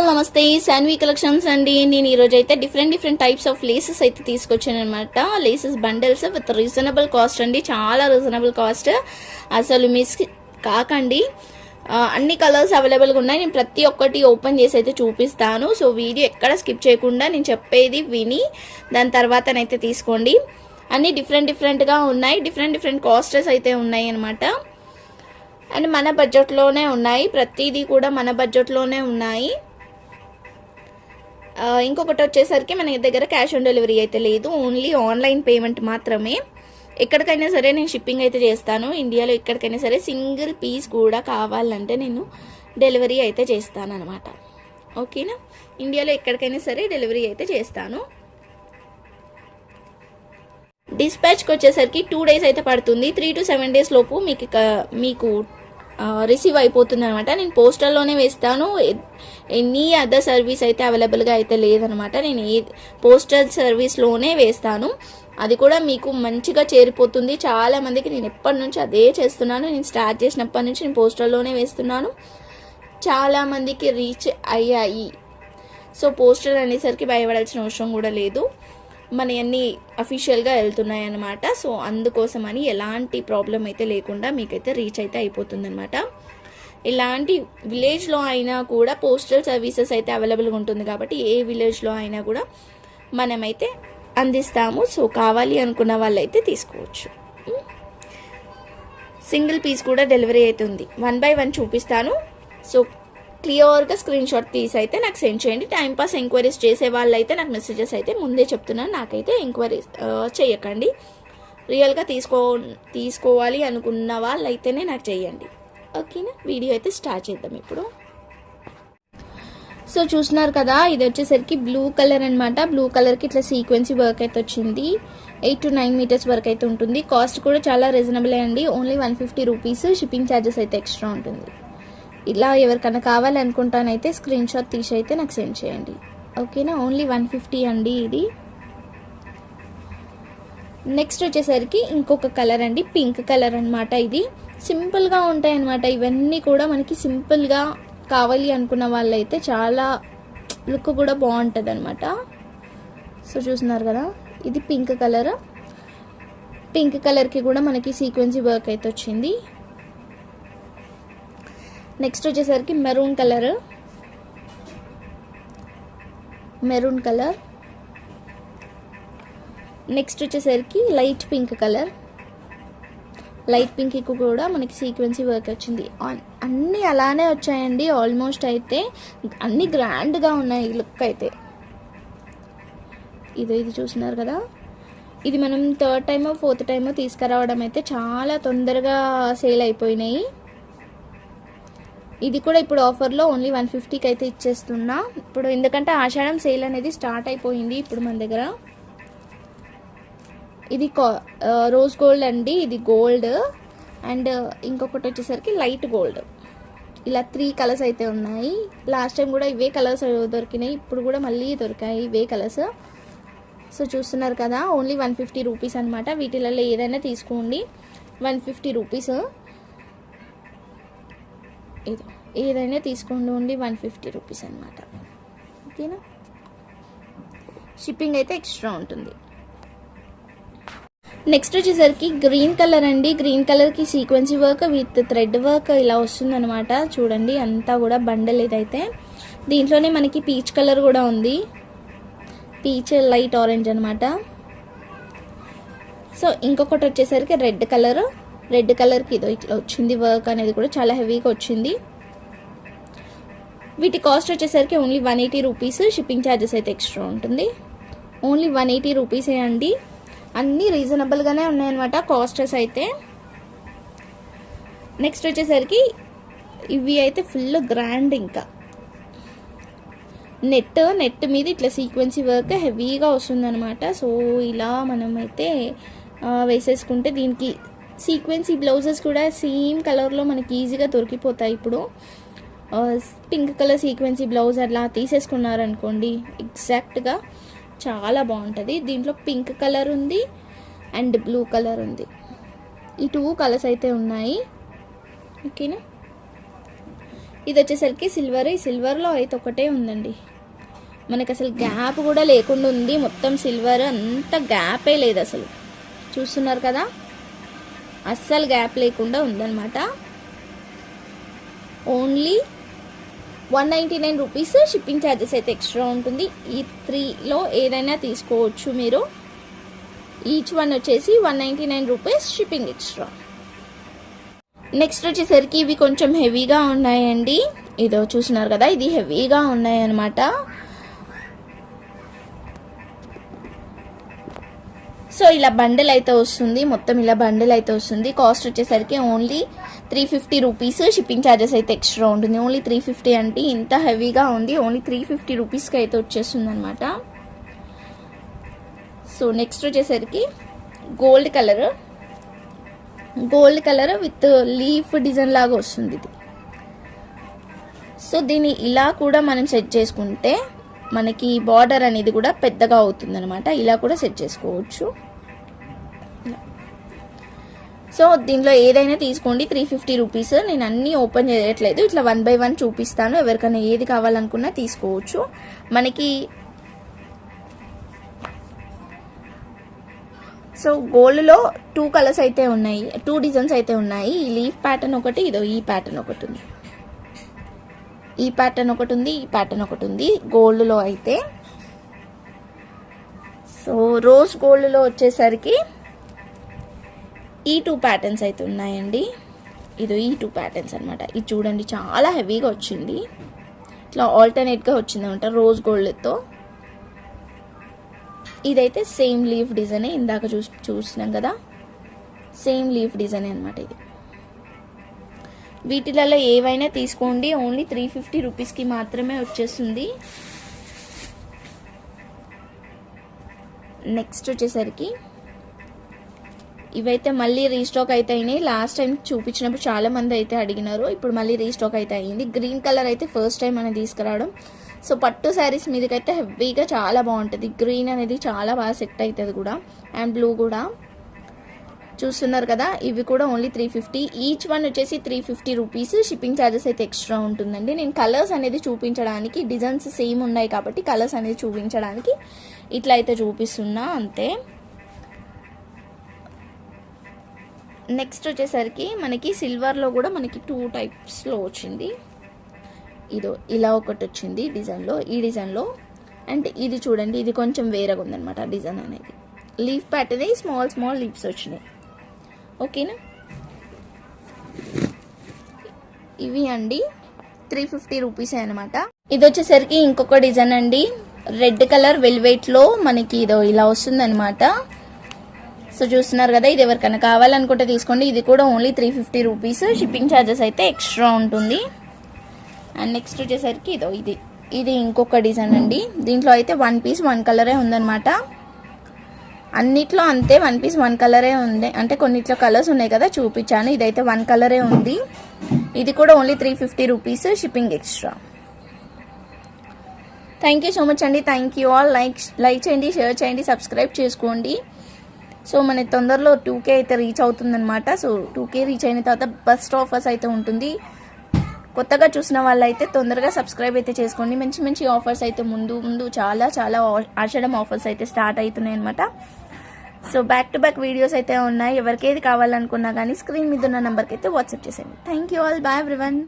నమస్తే శాన్వి కలెక్షన్స్ అండి. నేను ఈరోజు అయితే డిఫరెంట్ టైప్స్ ఆఫ్ లేసెస్ అయితే తీసుకొచ్చాను అనమాట. Laces bundles with reasonable cost అండి, చాలా రీజనబుల్ కాస్ట్, అసలు మిస్ కాకండి. అన్ని కలర్స్ అవైలబుల్గా ఉన్నాయి. నేను ప్రతి ఒక్కటి ఓపెన్ చేసి అయితే చూపిస్తాను. సో వీడియో ఎక్కడ స్కిప్ చేయకుండా నేను చెప్పేది విని దాని తర్వాతనైతే తీసుకోండి. అన్నీ డిఫరెంట్గా ఉన్నాయి, డిఫరెంట్ కాస్టెస్ అయితే ఉన్నాయి అనమాట. అండ్ మన బడ్జెట్లోనే ఉన్నాయి, ప్రతిదీ కూడా మన బడ్జెట్లోనే ఉన్నాయి. ఇంకొకటి వచ్చేసరికి మన దగ్గర క్యాష్ ఆన్ డెలివరీ అయితే లేదు, ఓన్లీ ఆన్లైన్ పేమెంట్ మాత్రమే. ఎక్కడికైనా సరే నేను షిప్పింగ్ అయితే చేస్తాను. ఇండియాలో ఎక్కడికైనా సరే సింగిల్ పీస్ కూడా కావాలంటే నేను డెలివరీ అయితే చేస్తాను అనమాట. ఓకేనా, ఇండియాలో ఎక్కడికైనా సరే డెలివరీ అయితే చేస్తాను. డిస్పాచ్కి వచ్చేసరికి 2 days అయితే పడుతుంది. 3 to 7 days లోపు మీకు రిసీవ్ అయిపోతుంది అనమాట. నేను పోస్టల్లోనే వేస్తాను, ఎనీ అదర్ సర్వీస్ అయితే అవైలబుల్గా అయితే లేదనమాట. నేను పోస్టల్ సర్వీస్లోనే వేస్తాను, అది కూడా మీకు మంచిగా చేరిపోతుంది. చాలామందికి నేను ఎప్పటి నుంచి అదే చేస్తున్నాను, నేను స్టార్ట్ చేసినప్పటి నుంచి నేను పోస్టల్లోనే వేస్తున్నాను, చాలామందికి రీచ్ అయ్యాయి. సో పోస్టల్ అనేసరికి భయపడాల్సిన అవసరం కూడా లేదు, మన అన్నీ అఫీషియల్గా వెళ్తున్నాయి అన్నమాట. సో అందుకోసమని ఎలాంటి ప్రాబ్లం అయితే లేకుండా మీకైతే రీచ్ అయితే అయిపోతుందన్నమాట. ఇలాంటి విలేజ్లో అయినా కూడా పోస్టల్ సర్వీసెస్ అయితే అవైలబుల్గా ఉంటుంది కాబట్టి ఏ విలేజ్లో అయినా కూడా మనమైతే అందిస్తాము. సో కావాలి అనుకున్న వాళ్ళైతే తీసుకోవచ్చు. సింగిల్ పీస్ కూడా డెలివరీ అవుతుంది. 1 by 1 చూపిస్తాను. సో క్లియర్గా స్క్రీన్ షాట్ తీసి అయితే నాకు సెండ్ చేయండి. టైంపాస్ ఎంక్వైరీస్ చేసే వాళ్ళైతే నాకు మెసేజెస్ అయితే ముందే చెప్తున్నాను, నాకైతే ఎంక్వైరీస్ చేయకండి. రియల్గా తీసుకోవాలి అనుకున్న వాళ్ళైతేనే నాకు చేయండి. ఓకేనా, వీడియో అయితే స్టార్ట్ చేద్దాం ఇప్పుడు. సో చూస్తున్నారు కదా, ఇది వచ్చేసరికి బ్లూ కలర్ అనమాట. బ్లూ కలర్కి ఇట్లా సీక్వెన్సీ వర్క్ అయితే వచ్చింది. 8 to 9 meters వరకు అయితే ఉంటుంది. కాస్ట్ కూడా చాలా రీజనబుల్ అండి, ఓన్లీ 150 rupees. షిప్పింగ్ ఛార్జెస్ అయితే ఎక్స్ట్రా ఉంటుంది. ఇలా ఎవరికైనా కావాలనుకుంటానైతే స్క్రీన్ షాట్ తీసి అయితే నాకు సెండ్ చేయండి. ఓకేనా, ఓన్లీ 150 అండి ఇది. నెక్స్ట్ వచ్చేసరికి ఇంకొక కలర్ అండి, పింక్ కలర్ అనమాట. ఇది సింపుల్గా ఉంటాయి అనమాట. ఇవన్నీ కూడా మనకి సింపుల్గా కావాలి అనుకున్న వాళ్ళైతే చాలా లుక్ కూడా బాగుంటుంది అనమాట. సో చూస్తున్నారు కదా, ఇది పింక్ కలర్. పింక్ కలర్కి కూడా మనకి సీక్వెన్సీ వర్క్ అయితే వచ్చింది. నెక్స్ట్ వచ్చేసరికి మెరూన్ కలర్. నెక్స్ట్ వచ్చేసరికి లైట్ పింక్ కలర్. లైట్ పింక్కి కూడా మనకి సీక్వెన్సీ వర్క్ వచ్చింది. అన్నీ అలానే వచ్చాయండి, ఆల్మోస్ట్ అయితే అన్నీ గ్రాండ్గా ఉన్నాయి లుక్ అయితే. ఇది చూస్తున్నారు కదా, ఇది మనం 3rd time 4th time తీసుకురావడం అయితే చాలా తొందరగా సేల్ అయిపోయినాయి. ఇది కూడా ఇప్పుడు ఆఫర్లో ఓన్లీ 150కి అయితే ఇచ్చేస్తున్నా ఇప్పుడు, ఎందుకంటే ఆషాఢం సేల్ అనేది స్టార్ట్ అయిపోయింది ఇప్పుడు మన దగ్గర. ఇది రోజ్ గోల్డ్ అండి, ఇది గోల్డ్. అండ్ ఇంకొకటి వచ్చేసరికి లైట్ గోల్డ్. ఇలా 3 కలర్స్ అయితే ఉన్నాయి. లాస్ట్ టైం కూడా ఇవే కలర్స్ దొరికినాయి, ఇప్పుడు కూడా మళ్ళీ దొరికాయి ఇవే కలర్స్. సో చూస్తున్నారు కదా, ఓన్లీ 150 rupees అనమాట. వీటిలలో ఏదైనా తీసుకోండి, 150 rupees. ఏదైనా తీసుకోండి, ఓన్లీ 150 rupees అనమాట. ఓకేనా, షిప్పింగ్ అయితే ఎక్స్ట్రా ఉంటుంది. నెక్స్ట్ వచ్చేసరికి గ్రీన్ కలర్ అండి. గ్రీన్ కలర్కి సీక్వెన్సీ వర్క్ విత్ థ్రెడ్ వర్క్ ఇలా వస్తుందన్నమాట. చూడండి అంతా కూడా బండల్ ఇదైతే. దీంట్లోనే మనకి పీచ్ కలర్ కూడా ఉంది, పీచ్ లైట్ ఆరెంజ్ అనమాట. సో ఇంకొకటి వచ్చేసరికి రెడ్ కలర్కి ఇదో ఇట్లా వచ్చింది వర్క్ అనేది కూడా చాలా హెవీగా వచ్చింది. వీటి కాస్ట్ వచ్చేసరికి ఓన్లీ 180 rupees. షిప్పింగ్ ఛార్జెస్ అయితే ఎక్స్ట్రా ఉంటుంది. ఓన్లీ 180 rupees అండి. అన్నీ రీజనబుల్గానే ఉన్నాయన్నమాట కాస్టెస్ అయితే. నెక్స్ట్ వచ్చేసరికి ఇవి అయితే ఫుల్ గ్రాండ్. ఇంకా నెట్ మీద ఇట్లా సీక్వెన్సీ వర్క్ హెవీగా వస్తుందన్నమాట. సో ఇలా మనమైతే వేసేసుకుంటే దీనికి సీక్వెన్సీ బ్లౌజెస్ కూడా సేమ్ కలర్లో మనకి ఈజీగా దొరికిపోతాయి. ఇప్పుడు పింక్ కలర్ సీక్వెన్సీ బ్లౌజ్ అట్లా తీసేసుకున్నారనుకోండి, ఎగ్జాక్ట్గా చాలా బాగుంటుంది. దీంట్లో పింక్ కలర్ ఉంది అండ్ బ్లూ కలర్ ఉంది, ఈ 2 కలర్స్ అయితే ఉన్నాయి. ఓకేనా, ఇది వచ్చేసరికి సిల్వర్. ఈ సిల్వర్లో అయితే ఒకటే ఉందండి, మనకు అసలు గ్యాప్ కూడా లేకుండా ఉంది. మొత్తం సిల్వర్, అంత గ్యాపే లేదు అసలు. చూస్తున్నారు కదా, అస్సలు గ్యాప్ లేకుండా ఉందన్నమాట. Only 199 rupees. షిప్పింగ్ ఛార్జెస్ అయితే ఎక్స్ట్రా ఉంటుంది. ఈ 3లో ఏదైనా తీసుకోవచ్చు మీరు. ఈచ్ వన్ వచ్చేసి 199 రూపీస్, షిప్పింగ్ ఎక్స్ట్రా. నెక్స్ట్ వచ్చేసరికి ఇవి కొంచెం హెవీగా ఉన్నాయండి. ఇదో చూస్తున్నారు కదా, ఇది హెవీగా ఉన్నాయి అన్నమాట. సో ఇలా బండిల్ అయితే వస్తుంది, మొత్తం ఇలా బండిల్ అయితే వస్తుంది. కాస్ట్ వచ్చేసరికి ఓన్లీ 350 రూపీస్. షిప్పింగ్ ఛార్జెస్ అయితే ఎక్స్ట్రా ఉంటుంది. ఓన్లీ 350 అంటే ఇంత హెవీగా ఉంది. ఓన్లీ 350 రూపీస్కి అయితే వచ్చేస్తుంది అనమాట. సో నెక్స్ట్ వచ్చేసరికి gold colour with leaf design లాగా వస్తుంది ఇది. సో దీన్ని ఇలా కూడా మనం సెట్ చేసుకుంటే మనకి బార్డర్ అనేది కూడా పెద్దగా అవుతుంది అనమాట. ఇలా కూడా సెట్ చేసుకోవచ్చు. సో దీంట్లో ఏదైనా తీసుకోండి, 350 రూపీస్. నేను అన్నీ ఓపెన్ చేయట్లేదు, ఇట్లా 1 by 1 చూపిస్తాను. ఎవరికైనా ఏది కావాలనుకున్నా తీసుకోవచ్చు. మనకి సో గోల్డ్లో 2 కలర్స్ అయితే ఉన్నాయి, 2 డిజైన్స్ అయితే ఉన్నాయి. ఈ లీఫ్ ప్యాటర్న్ ఒకటి, ఇదో ఈ ప్యాటర్న్ ఒకటి ఉంది. ఈ ప్యాటర్న్ ఒకటి ఉంది, ఈ ప్యాటర్న్ ఒకటి ఉంది గోల్డ్లో అయితే. సో రోజ్ గోల్డ్లో వచ్చేసరికి ఈ 2 ప్యాటర్న్స్ అయితే ఉన్నాయండి. ఇదో ఈ 2 ప్యాటర్న్స్ అనమాట. ఇది చూడండి, చాలా హెవీగా వచ్చింది. ఇట్లా ఆల్టర్నేట్గా వచ్చింది అనమాట రోజ్ గోల్డ్తో. ఇదైతే సేమ్ లీఫ్ డిజైనే, ఇందాక చూసినాం కదా, సేమ్ లీఫ్ డిజైనే అనమాట ఇది. వీటిలలో ఏవైనా తీసుకోండి, ఓన్లీ 350 రూపీస్కి మాత్రమే వచ్చేస్తుంది. నెక్స్ట్ వచ్చేసరికి ఇవైతే మళ్ళీ రీస్టాక్ అయితే అయినాయి. లాస్ట్ టైం చూపించినప్పుడు చాలా మంది అయితే అడిగినారు, ఇప్పుడు మళ్ళీ రీస్టాక్ అయితే అయ్యింది. గ్రీన్ కలర్ అయితే ఫస్ట్ టైం అనేది తీసుకురావడం. సో పట్టు శారీస్ మీదకైతే హెవీగా చాలా బాగుంటుంది. గ్రీన్ అనేది చాలా బాగా సెట్ అవుతుంది కూడా, అండ్ బ్లూ కూడా. చూస్తున్నారు కదా, ఇవి కూడా ఓన్లీ 350. ఈచ్ వన్ వచ్చేసి 350 రూపీస్. షిప్పింగ్ ఛార్జెస్ అయితే ఎక్స్ట్రా ఉంటుందండి. నేను కలర్స్ అనేది చూపించడానికి, డిజైన్స్ సేమ్ ఉన్నాయి కాబట్టి కలర్స్ అనేది చూపించడానికి ఇట్లా అయితే చూపిస్తున్నా అంతే. నెక్స్ట్ వచ్చేసరికి మనకి సిల్వర్లో కూడా మనకి 2 టైప్స్లో వచ్చింది. ఇదో ఇలా ఒకటి వచ్చింది డిజైన్లో, ఈ డిజైన్లో. అండ్ ఇది చూడండి, ఇది కొంచెం వేరేగా ఉందన్నమాట డిజైన్ అనేది. లీఫ్ ప్యాటర్న్, స్మాల్ లీవ్స్ వచ్చినాయి. ఓకేనా, ఇవి అండి 350 రూపీసే అనమాట. ఇది వచ్చేసరికి ఇంకొక డిజైన్ అండి, రెడ్ కలర్ వెల్వెట్లో మనకి ఇదో ఇలా వస్తుంది అనమాట. సో చూస్తున్నారు కదా, ఇది ఎవరికైనా కావాలనుకుంటే తీసుకోండి. ఇది కూడా ఓన్లీ 350 రూపీస్. షిప్పింగ్ ఛార్జెస్ అయితే ఎక్స్ట్రా ఉంటుంది. అండ్ నెక్స్ట్ వచ్చేసరికి ఇదో ఇది ఇంకొక డిజైన్ అండి. దీంట్లో అయితే 1 పీస్ 1 కలరే ఉందన్నమాట. అన్నిట్లో అంతే, 1 పీస్ 1 కలరే ఉంది. అంటే కొన్నిట్లో కలర్స్ ఉన్నాయి కదా, చూపించాను. ఇదైతే 1 కలరే ఉంది. ఇది కూడా only 350 rupees, shipping extra. Thank you so much అండి. Thank you all. లైక్ చేయండి, షేర్ చేయండి, సబ్స్క్రైబ్ చేసుకోండి. సో మన తొందరలో 2K అయితే రీచ్ అవుతుందన్నమాట. సో 2K రీచ్ అయిన తర్వాత బెస్ట్ ఆఫర్స్ అయితే ఉంటుంది. కొత్తగా చూసిన వాళ్ళైతే తొందరగా సబ్స్క్రైబ్ అయితే చేసుకోండి. మంచి ఆఫర్స్ అయితే ముందు చాలా ఆషాఢం ఆఫర్స్ అయితే స్టార్ట్ అవుతున్నాయి అనమాట. So back to back videos అయితే ఉన్నాయి. ఎవరికి ఏది కావాలనుకున్నా కానీ స్క్రీన్ మీద ఉన్న నెంబర్కి అయితే వాట్సాప్ చేసేయండి. Thank you all. Bye everyone.